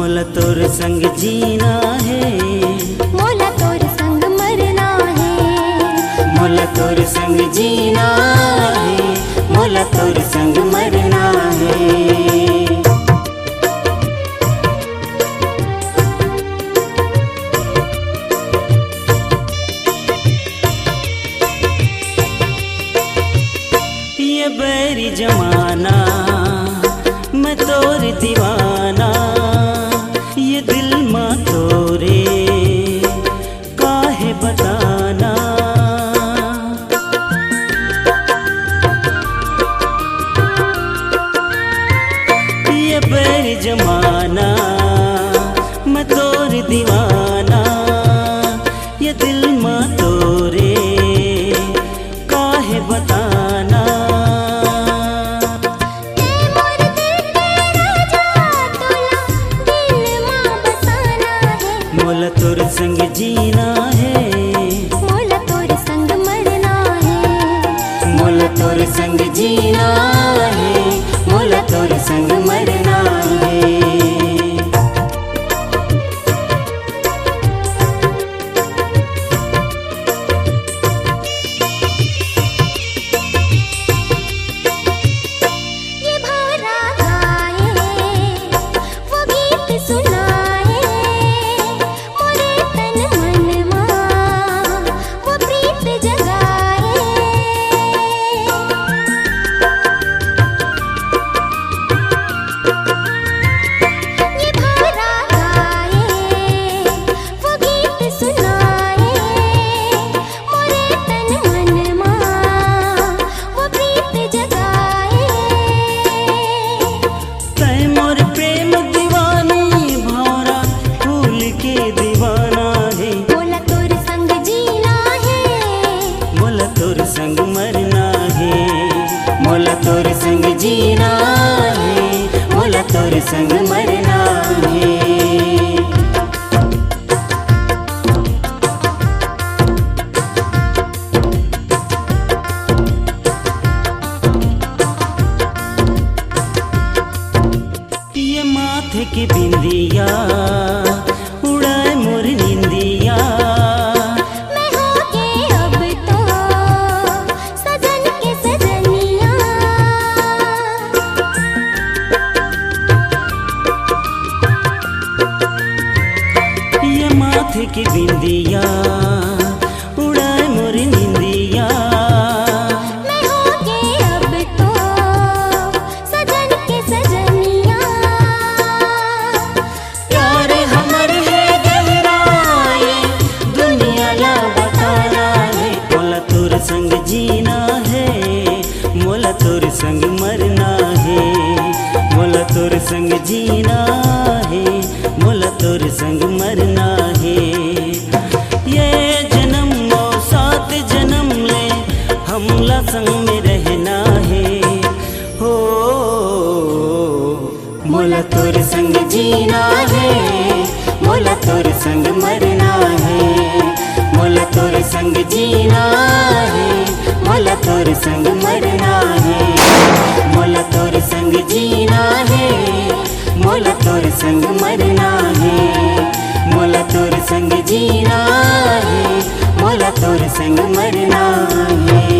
मोला तोर संग जीना है, मोला तोर संग मरना है। मोला तोर संग जीना है, मोला तोर संग मरना है। ये बैरी जमाना मैं तोर दीवाना, ये दिल माँ तोरे काहे बताना। ये बैरी जमाना मैं तोर दीवाना, ये दिल माँ तोरे काहे बताना। मोला तोर संग जीना है, मोला तोर संग मरना है। मोला तोर संग जीना है, मोला तोर संग मरना है। ये भौरा गाए वो गीत सुनाए, मोरे तन मन मां वो प्रीत जगाए। ये भौरा गाए वो गीत सुनाए, मोरे तन मन मां वो प्रीत जगाए। तै मोर प्रेम दीवानी भौरा फूल के दीवाना है। मोला तोर संग जीना है, मोला तोर संग मरना है। मोला तोर संग जीना है, मोला तोर संग मरना है। ये माथे की बिंदिया उड़ाए मोर निंदिया, मैं हो के अब तो सजन के सजनिया। ये माथे की बिंदिया उड़ाए मोर निंदिया। मैं हो के अब तो सजन के सजनिया। प्यार हमर है गहराए दुनिया ला बताना है। मोला तोर संग जीना है, मोला तोर संग मरना है। मोला तोर संग जीना है, मोला तोर संग मरना है। ये जन्म और 7 जन्म ले हमला संग में रहना है। हो मोला तोर संग जीना है, मोला तोर संग मरना है। मोला तोर संग जीना है, मोला तोर संग मरना है। मोला तोर संग जीना है, मोला तोर संग मरना है। मोला तोर संग जीना है, मोला तोर संग मरना है।